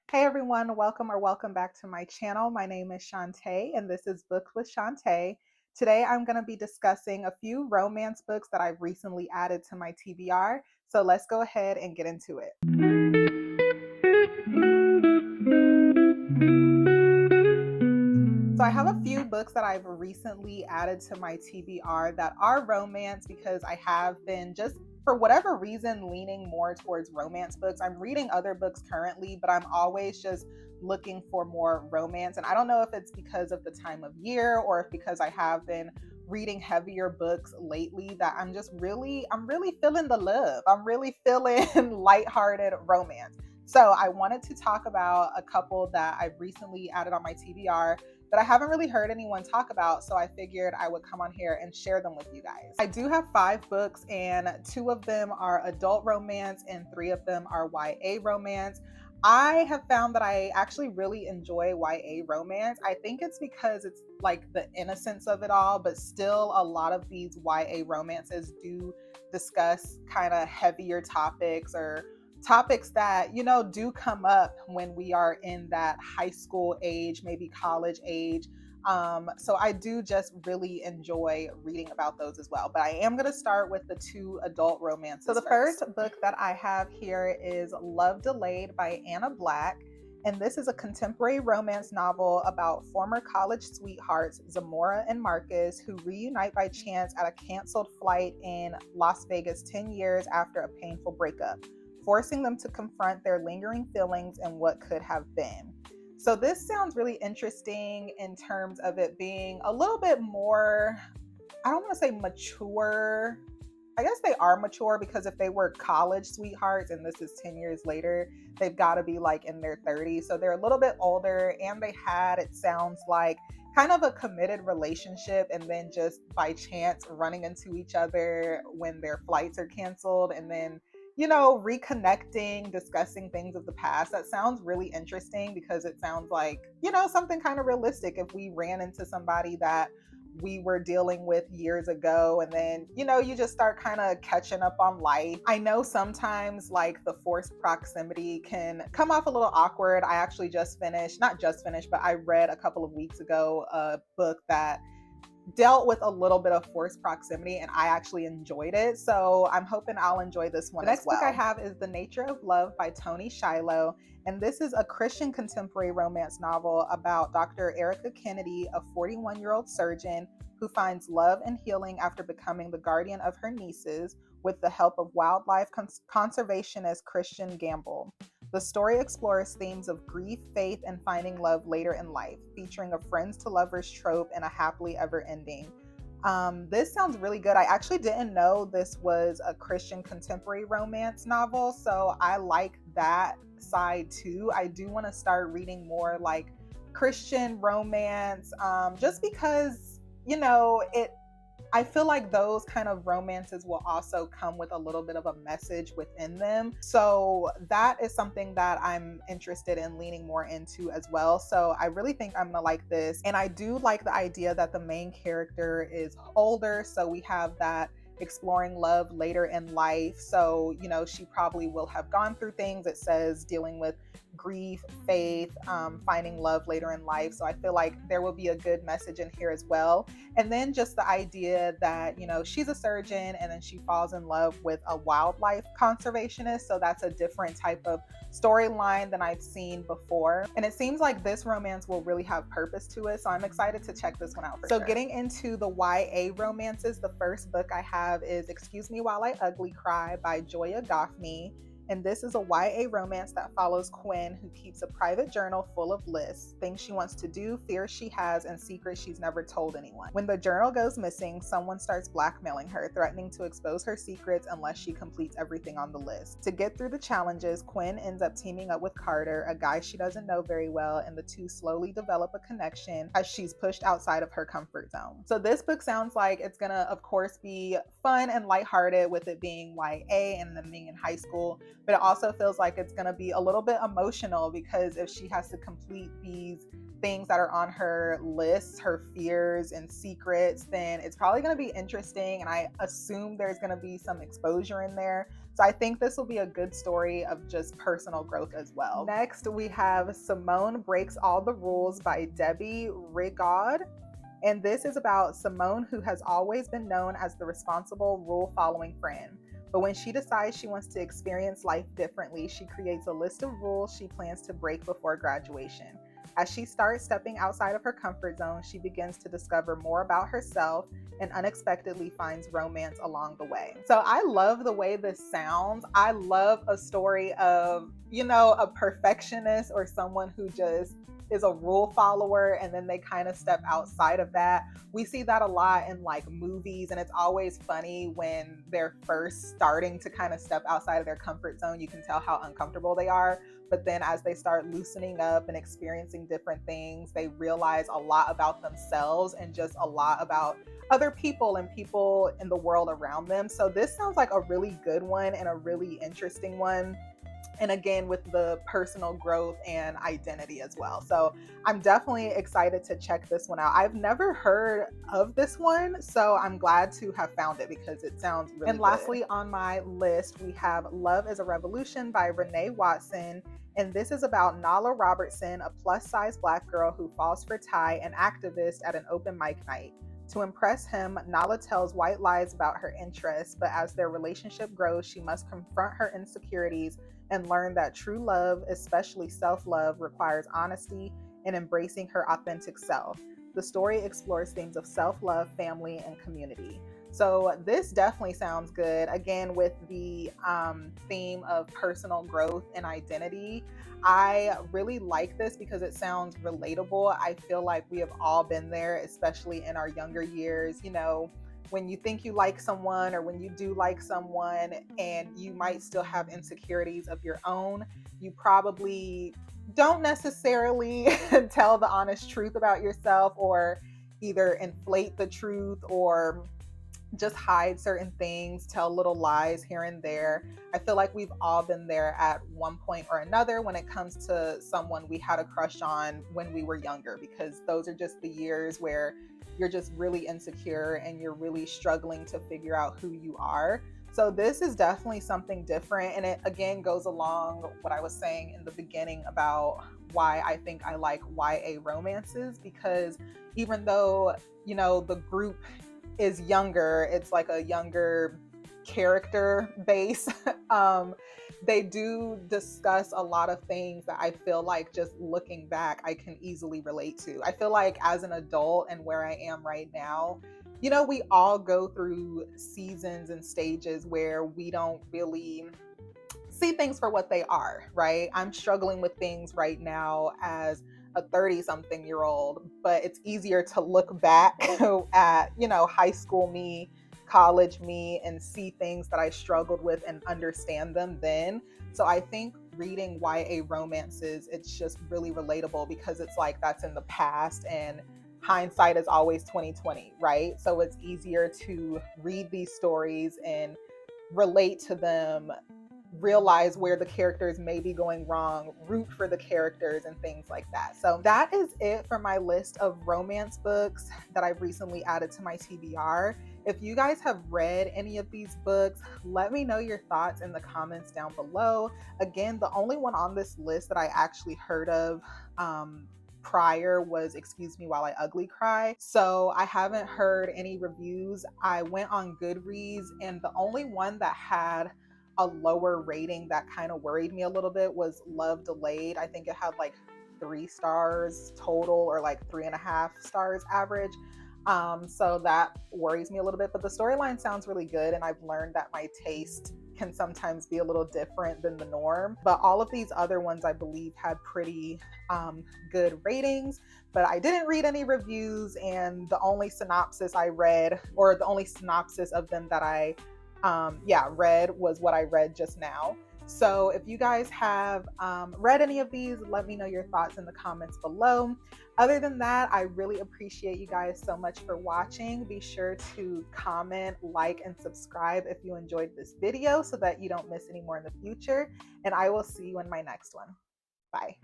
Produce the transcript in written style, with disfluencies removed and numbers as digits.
Hey everyone, welcome back to my channel. My name is Shantae and this is Books with Shantae. Today I'm going to be discussing a few romance books that I've recently added to my TBR. So let's go ahead and get into it. So I have a few books that I've recently added to my TBR that are romance because I have been just for whatever reason leaning more towards romance books. I'm reading other books currently, but I'm always just looking for more romance. And I don't know if it's because of the time of year or if because I have been reading heavier books lately that I'm really feeling the love. I'm really feeling lighthearted romance. So I wanted to talk about a couple that I've recently added on my TBR that I haven't really heard anyone talk about, so I figured I would come on here and share them with you guys. I do have 5 books, and 2 of them are adult romance and 3 of them are YA romance. I have found that I actually really enjoy YA romance. I think it's because it's like the innocence of it all, but still a lot of these YA romances do discuss kind of heavier topics or topics that do come up when we are in that high school age, maybe college age. So I do just really enjoy reading about those as well, but I am going to start with the 2 adult romances. So the first book that I have here is Love Delayed by Anna Black, and this is a contemporary romance novel about former college sweethearts Zamora and Marcus, who reunite by chance at a canceled flight in Las Vegas 10 years after a painful breakup, forcing them to confront their lingering feelings and what could have been. So this sounds really interesting in terms of it being a little bit more, I don't want to say mature. I guess they are mature because if they were college sweethearts and this is 10 years later, they've got to be like in their 30s. So they're a little bit older, and they had, it sounds like, kind of a committed relationship, and then just by chance running into each other when their flights are canceled, and then reconnecting, discussing things of the past. That sounds really interesting because it sounds like, something kind of realistic if we ran into somebody that we were dealing with years ago, and then you just start kind of catching up on life. I know sometimes like the forced proximity can come off a little awkward. I actually not just finished, but I read a couple of weeks ago a book that dealt with a little bit of forced proximity, and I actually enjoyed it. So I'm hoping I'll enjoy this one as well. The next book I have is The Nature of Love by Toni Shiloh. And this is a Christian contemporary romance novel about Dr. Erica Kennedy, a 41-year-old surgeon who finds love and healing after becoming the guardian of her nieces with the help of wildlife conservationist Christian Gamble. The story explores themes of grief, faith, and finding love later in life, featuring a friends to lovers trope and a happily ever ending. This sounds really good. I actually didn't know this was a Christian contemporary romance novel, so I like that side too. I do want to start reading more like Christian romance, just because, I feel like those kind of romances will also come with a little bit of a message within them. So that is something that I'm interested in leaning more into as well. So I really think I'm gonna like this. And I do like the idea that the main character is older. So we have that exploring love later in life. So, she probably will have gone through things. It says dealing with grief, faith, finding love later in life. So I feel like there will be a good message in here as well. And then just the idea that, she's a surgeon and then she falls in love with a wildlife conservationist. So that's a different type of storyline than I've seen before. And it seems like this romance will really have purpose to it. So I'm excited to check this one out for sure. So getting into the YA romances, the first book I have is Excuse Me While I Ugly Cry by Joya Goffney. And this is a YA romance that follows Quinn, who keeps a private journal full of lists, things she wants to do, fears she has, and secrets she's never told anyone. When the journal goes missing, someone starts blackmailing her, threatening to expose her secrets unless she completes everything on the list. To get through the challenges, Quinn ends up teaming up with Carter, a guy she doesn't know very well, and the two slowly develop a connection as she's pushed outside of her comfort zone. So this book sounds like it's gonna, of course, be fun and lighthearted with it being YA and them being in high school, but it also feels like it's going to be a little bit emotional because if she has to complete these things that are on her list, her fears and secrets, then it's probably going to be interesting. And I assume there's going to be some exposure in there. So I think this will be a good story of just personal growth as well. Next, we have Simone Breaks All the Rules by Debbie Rigaud. And this is about Simone, who has always been known as the responsible, rule-following friend. But when she decides she wants to experience life differently, she creates a list of rules she plans to break before graduation. As she starts stepping outside of her comfort zone, she begins to discover more about herself and unexpectedly finds romance along the way. So I love the way this sounds. I love a story of, a perfectionist or someone who just is a rule follower and then they kind of step outside of that. We see that a lot in like movies, and it's always funny when they're first starting to kind of step outside of their comfort zone. You can tell how uncomfortable they are, but then as they start loosening up and experiencing different things, they realize a lot about themselves and just a lot about other people and people in the world around them. So this sounds like a really good one and a really interesting one. And again, with the personal growth and identity as well. So I'm definitely excited to check this one out. I've never heard of this one, so I'm glad to have found it because it sounds really good. And lastly on my list, we have Love is a Revolution by Renee Watson. And this is about Nala Robertson, a plus-size Black girl who falls for Ty, an activist at an open mic night. To impress him, Nala tells white lies about her interests, but as their relationship grows, she must confront her insecurities and learn that true love, especially self-love, requires honesty and embracing her authentic self. The story explores themes of self-love, family, and community. So this definitely sounds good. Again, with the theme of personal growth and identity, I really like this because it sounds relatable. I feel like we have all been there, especially in our younger years, when you think you like someone or when you do like someone and you might still have insecurities of your own, you probably don't necessarily tell the honest truth about yourself, or either inflate the truth or just hide certain things, tell little lies here and there. I feel like we've all been there at one point or another when it comes to someone we had a crush on when we were younger, because those are just the years where you're just really insecure and you're really struggling to figure out who you are. So this is definitely something different. And it again goes along what I was saying in the beginning about why I think I like YA romances, because even though, the group is younger, it's like a younger character base. They do discuss a lot of things that I feel like, just looking back, I can easily relate to. I feel like as an adult and where I am right now, we all go through seasons and stages where we don't really see things for what they are, right? I'm struggling with things right now as a 30-something-year-old, but it's easier to look back at, high school me, college me, and see things that I struggled with and understand them then. So I think reading YA romances, it's just really relatable because it's like that's in the past and hindsight is always 2020, right? So it's easier to read these stories and relate to them, realize where the characters may be going wrong, root for the characters, and things like that. So that is it for my list of romance books that I've recently added to my TBR. If you guys have read any of these books, let me know your thoughts in the comments down below. Again, the only one on this list that I actually heard of prior was Excuse Me While I Ugly Cry. So I haven't heard any reviews. I went on Goodreads, and the only one that had a lower rating that kind of worried me a little bit was Love Delayed. I think it had like 3 stars total, or like 3.5 stars average. So that worries me a little bit, but the storyline sounds really good, and I've learned that my taste can sometimes be a little different than the norm. But all of these other ones I believe had pretty good ratings, but I didn't read any reviews, and the only synopsis I read, or the only synopsis of them that I read, was what I read just now. So if you guys have read any of these, let me know your thoughts in the comments below. Other than that, I really appreciate you guys so much for watching. Be sure to comment, like, and subscribe if you enjoyed this video so that you don't miss any more in the future. And I will see you in my next one. Bye.